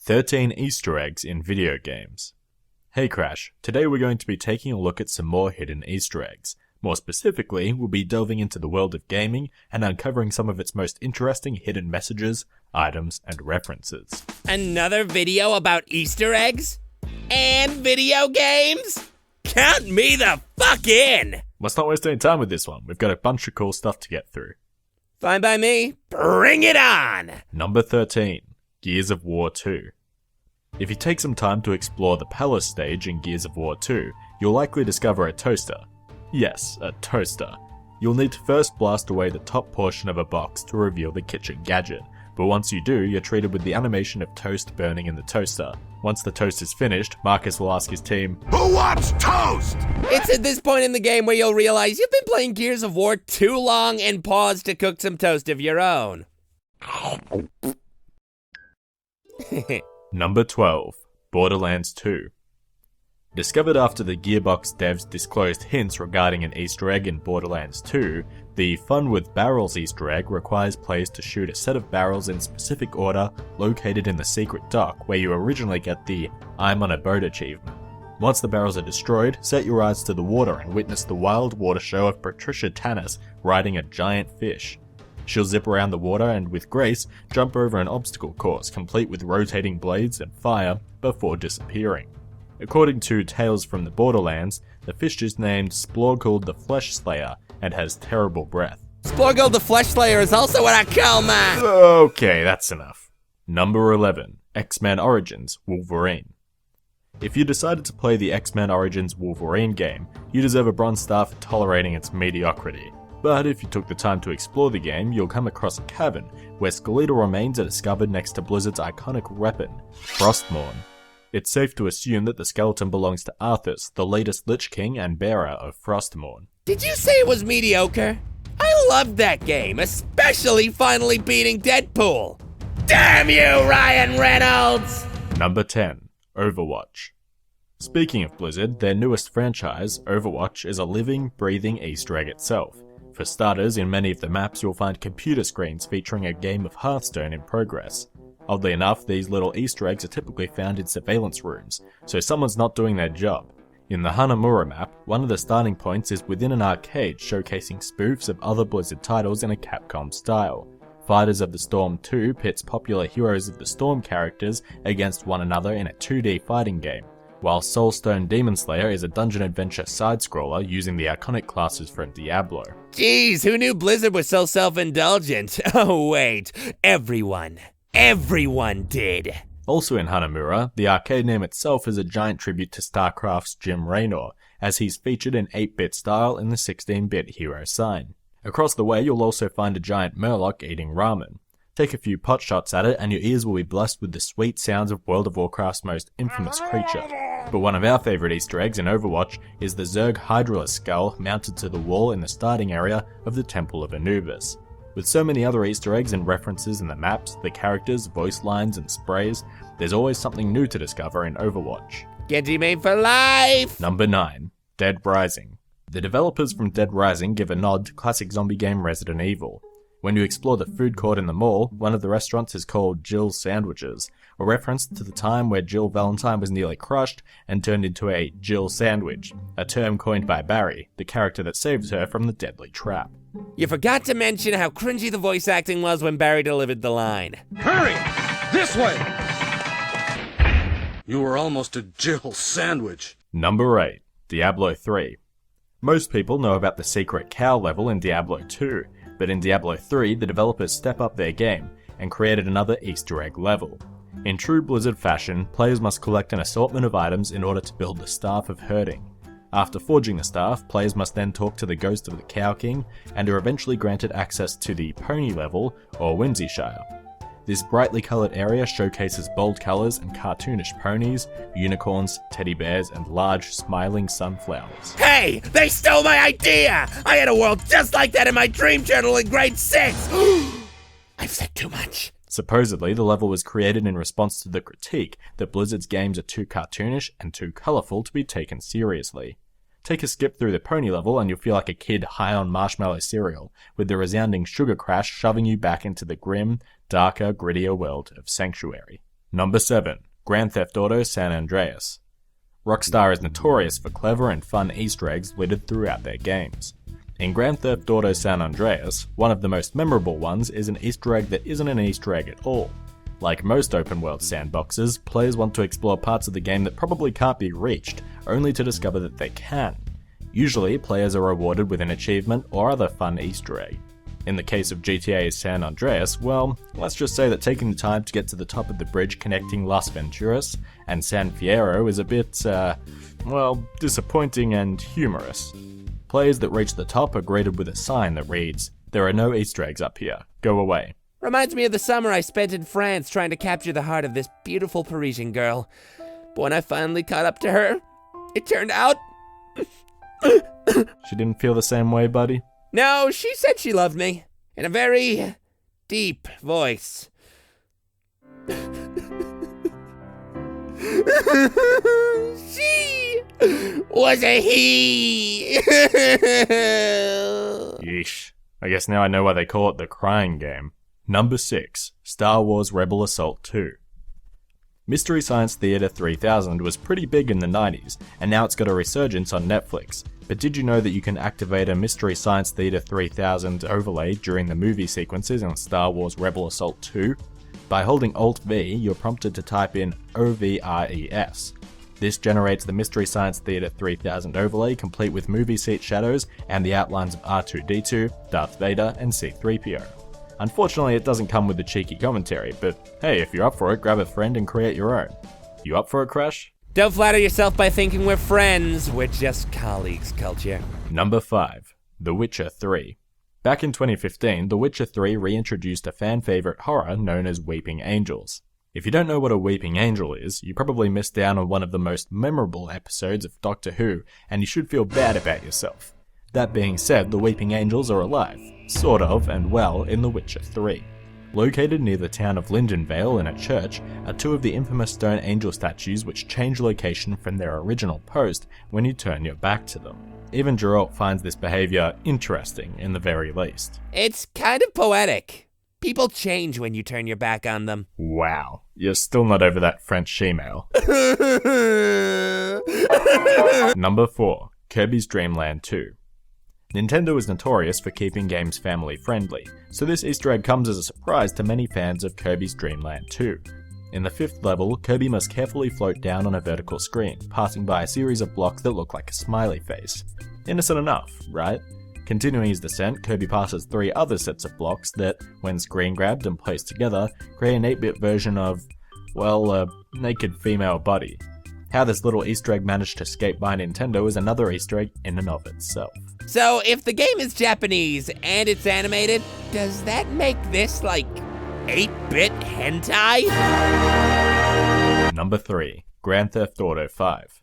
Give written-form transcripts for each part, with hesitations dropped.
13 Easter eggs in video games. Hey Crash, today we're going to be taking a look at some more hidden Easter eggs. More specifically, we'll be delving into the world of gaming and uncovering some of its most interesting hidden messages, items, and references. Another video about Easter eggs? And video games? Count me the fuck in! Let's not waste any time with this one, we've got a bunch of cool stuff to get through. Fine by me, bring it on! Number 13. Gears of War 2. If you take some time to explore the palace stage in Gears of War 2, you'll likely discover a toaster. Yes, a toaster. You'll need to first blast away the top portion of a box to reveal the kitchen gadget, but once you do, you're treated with the animation of toast burning in the toaster. Once the toast is finished, Marcus will ask his team, "Who wants toast?" It's at this point in the game where you'll realize you've been playing Gears of War too long and pause to cook some toast of your own. Number 12. Borderlands 2. Discovered after the Gearbox devs disclosed hints regarding an Easter egg in Borderlands 2, the Fun with Barrels Easter egg requires players to shoot a set of barrels in specific order located in the secret dock where you originally get the I'm on a boat achievement. Once the barrels are destroyed, set your eyes to the water and witness the wild water show of Patricia Tannis riding a giant fish. She'll zip around the water and, with grace, jump over an obstacle course complete with rotating blades and fire before disappearing. According to Tales from the Borderlands, the fish is named Splorgald the Flesh Slayer and has terrible breath. Splorgald the Flesh Slayer is also what I call my... Okay, that's enough. Number 11. X-Men Origins Wolverine. If you decided to play the X-Men Origins Wolverine game, you deserve a bronze star for tolerating its mediocrity. But if you took the time to explore the game, you'll come across a cavern where skeletal remains are discovered next to Blizzard's iconic weapon, Frostmourne. It's safe to assume that the skeleton belongs to Arthas, the latest Lich King and bearer of Frostmourne. Did you say it was mediocre? I loved that game, especially finally beating Deadpool. Damn you, Ryan Reynolds! Number 10. Overwatch. Speaking of Blizzard, their newest franchise, Overwatch, is a living, breathing Easter egg itself. For starters, in many of the maps you'll find computer screens featuring a game of Hearthstone in progress. Oddly enough, these little Easter eggs are typically found in surveillance rooms, so someone's not doing their job. In the Hanamura map, one of the starting points is within an arcade showcasing spoofs of other Blizzard titles in a Capcom style. Fighters of the Storm 2 pits popular Heroes of the Storm characters against one another in a 2D fighting game, while Soulstone Demon Slayer is a dungeon-adventure side-scroller using the iconic classes from Diablo. Jeez, who knew Blizzard was so self-indulgent? Oh wait, everyone did. Also in Hanamura, the arcade name itself is a giant tribute to StarCraft's Jim Raynor, as he's featured in 8-bit style in the 16-bit hero sign. Across the way you'll also find a giant Murloc eating ramen. Take a few pot shots at it and your ears will be blessed with the sweet sounds of World of Warcraft's most infamous creature. But one of our favourite Easter eggs in Overwatch is the Zerg Hydralis skull mounted to the wall in the starting area of the Temple of Anubis. With so many other Easter eggs and references in the maps, the characters, voice lines and sprays, there's always something new to discover in Overwatch. Genji made for life! Number 9. Dead Rising. The developers from Dead Rising give a nod to classic zombie game Resident Evil. When you explore the food court in the mall, one of the restaurants is called Jill's Sandwiches, a reference to the time where Jill Valentine was nearly crushed and turned into a Jill Sandwich, a term coined by Barry, the character that saves her from the deadly trap. You forgot to mention how cringy the voice acting was when Barry delivered the line. Hurry! This way! You were almost a Jill Sandwich. Number 8. Diablo III. Most people know about the secret cow level in Diablo II, but in Diablo III, the developers step up their game and created another Easter egg level. In true Blizzard fashion, players must collect an assortment of items in order to build the Staff of Herding. After forging the staff, players must then talk to the ghost of the Cow King and are eventually granted access to the Pony level, or Whimsyshire. This brightly coloured area showcases bold colours and cartoonish ponies, unicorns, teddy bears and large smiling sunflowers. Hey! They stole my idea! I had a world just like that in my dream journal in grade 6! I've said too much. Supposedly, the level was created in response to the critique that Blizzard's games are too cartoonish and too colourful to be taken seriously. Take a skip through the pony level and you'll feel like a kid high on marshmallow cereal, with the resounding sugar crash shoving you back into the grim, darker, grittier world of Sanctuary. Number 7. Grand Theft Auto San Andreas. Rockstar is notorious for clever and fun Easter eggs littered throughout their games. In Grand Theft Auto San Andreas, one of the most memorable ones is an Easter egg that isn't an Easter egg at all. Like most open-world sandboxes, players want to explore parts of the game that probably can't be reached, only to discover that they can. Usually, players are rewarded with an achievement or other fun Easter egg. In the case of GTA's San Andreas, well, let's just say that taking the time to get to the top of the bridge connecting Las Venturas and San Fierro is a bit, disappointing and humorous. Players that reach the top are greeted with a sign that reads, "There are no Easter eggs up here. Go away." Reminds me of the summer I spent in France trying to capture the heart of this beautiful Parisian girl. But when I finally caught up to her, it turned out... She didn't feel the same way, buddy? No, she said she loved me. In a very deep voice. She was a he. Yeesh. I guess now I know why they call it the crying game. Number 6. Star Wars Rebel Assault 2. Mystery Science Theater 3000 was pretty big in the 90s, and now it's got a resurgence on Netflix. But did you know that you can activate a Mystery Science Theater 3000 overlay during the movie sequences in Star Wars Rebel Assault 2? By holding Alt-V, you're prompted to type in OVRES. This generates the Mystery Science Theater 3000 overlay, complete with movie seat shadows and the outlines of R2-D2, Darth Vader, and C-3PO. Unfortunately, it doesn't come with the cheeky commentary, but hey, if you're up for it, grab a friend and create your own. You up for a Crash? Don't flatter yourself by thinking we're friends. We're just colleagues, Culture. Number 5. The Witcher 3. Back in 2015, The Witcher 3 reintroduced a fan-favorite horror known as Weeping Angels. If you don't know what a Weeping Angel is, you probably missed out on one of the most memorable episodes of Doctor Who, and you should feel bad about yourself. That being said, the Weeping Angels are alive, sort of, and well, in The Witcher 3. Located near the town of Lindenvale in a church are two of the infamous stone angel statues which change location from their original post when you turn your back to them. Even Geralt finds this behaviour interesting, in the very least. It's kind of poetic. People change when you turn your back on them. Wow, you're still not over that French shemale. Number 4. Kirbys Dreamland 2. Nintendo is notorious for keeping games family-friendly, so this Easter egg comes as a surprise to many fans of Kirbys Dreamland 2. In the 5th level, Kirby must carefully float down on a vertical screen, passing by a series of blocks that look like a smiley face. Innocent enough, right? Continuing his descent, Kirby passes 3 other sets of blocks that, when screen grabbed and placed together, create an 8-bit version of, well, a naked female body. How this little Easter egg managed to escape by Nintendo is another Easter egg in and of itself. So, if the game is Japanese and it's animated, does that make this like 8-bit hentai? Number 3. Grand Theft Auto 5.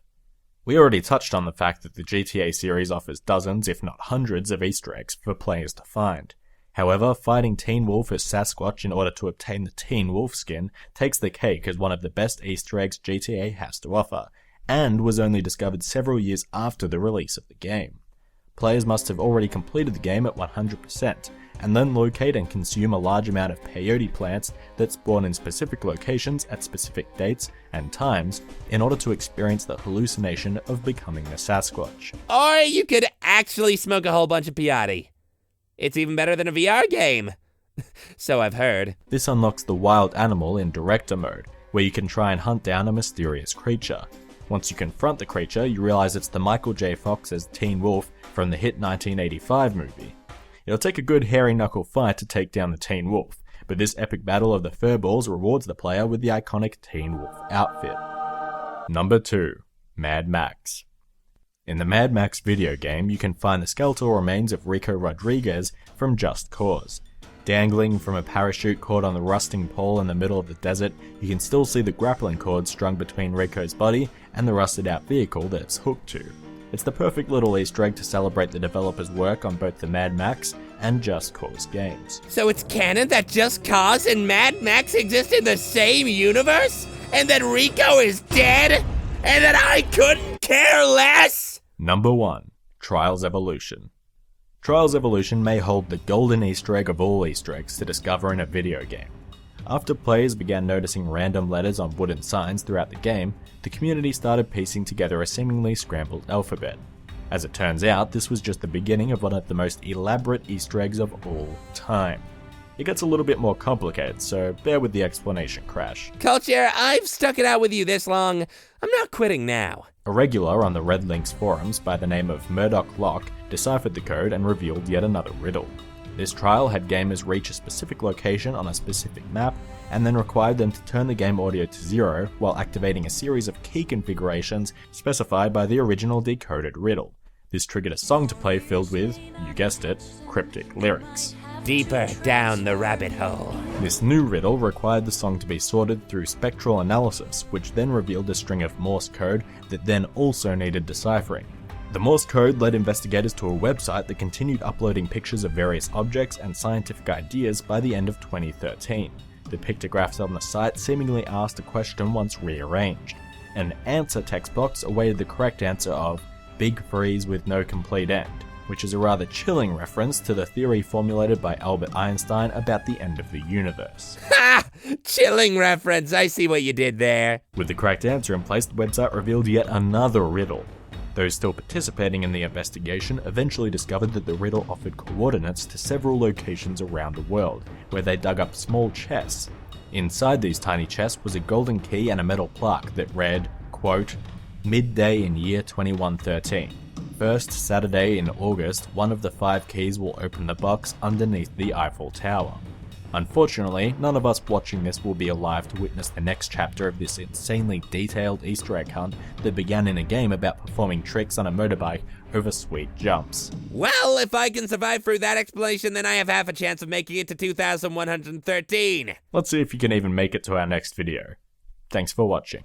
We already touched on the fact that the GTA series offers dozens, if not hundreds, of Easter eggs for players to find. However, fighting Teen Wolf as Sasquatch in order to obtain the Teen Wolf skin takes the cake as one of the best Easter eggs GTA has to offer, and was only discovered several years after the release of the game. Players must have already completed the game at 100%, and then locate and consume a large amount of peyote plants that spawn in specific locations at specific dates and times in order to experience the hallucination of becoming a Sasquatch. Or you could actually smoke a whole bunch of peyote. It's even better than a VR game. So I've heard. This unlocks the wild animal in Director mode, where you can try and hunt down a mysterious creature. Once you confront the creature, you realize it's the Michael J. Fox as Teen Wolf from the hit 1985 movie. It'll take a good hairy knuckle fight to take down the Teen Wolf, but this epic battle of the furballs rewards the player with the iconic Teen Wolf outfit. Number 2. Mad Max. In the Mad Max video game, you can find the skeletal remains of Rico Rodriguez from Just Cause. Dangling from a parachute caught on the rusting pole in the middle of the desert, you can still see the grappling cord strung between Rico's body and the rusted out vehicle that it's hooked to. It's the perfect little Easter egg to celebrate the developers' work on both the Mad Max and Just Cause games. So it's canon that Just Cause and Mad Max exist in the same universe? And that Rico is dead? And that I couldn't care less? Number 1. Trials Evolution. Trials Evolution may hold the golden Easter egg of all Easter eggs to discover in a video game. After players began noticing random letters on wooden signs throughout the game, the community started piecing together a seemingly scrambled alphabet. As it turns out, this was just the beginning of one of the most elaborate Easter eggs of all time. It gets a little bit more complicated, so bear with the explanation, Crash. Culture, I've stuck it out with you this long. I'm not quitting now. A regular on the Red Links forums by the name of Murdoch Locke deciphered the code and revealed yet another riddle. This trial had gamers reach a specific location on a specific map, and then required them to turn the game audio to 0 while activating a series of key configurations specified by the original decoded riddle. This triggered a song to play filled with, you guessed it, cryptic lyrics. Deeper down the rabbit hole. This new riddle required the song to be sorted through spectral analysis, which then revealed a string of Morse code that then also needed deciphering. The Morse code led investigators to a website that continued uploading pictures of various objects and scientific ideas by the end of 2013. The pictographs on the site seemingly asked a question once rearranged. An answer text box awaited the correct answer of Big Freeze with no complete end, which is a rather chilling reference to the theory formulated by Albert Einstein about the end of the universe. Ha! Chilling reference, I see what you did there. With the correct answer in place, the website revealed yet another riddle. Those still participating in the investigation eventually discovered that the riddle offered coordinates to several locations around the world, where they dug up small chests. Inside these tiny chests was a golden key and a metal plaque that read, quote, midday in year 2113. First Saturday in August, one of the 5 keys will open the box underneath the Eiffel Tower. Unfortunately, none of us watching this will be alive to witness the next chapter of this insanely detailed Easter egg hunt that began in a game about performing tricks on a motorbike over sweet jumps. Well, if I can survive through that explanation, then I have half a chance of making it to 2113. Let's see if you can even make it to our next video. Thanks for watching.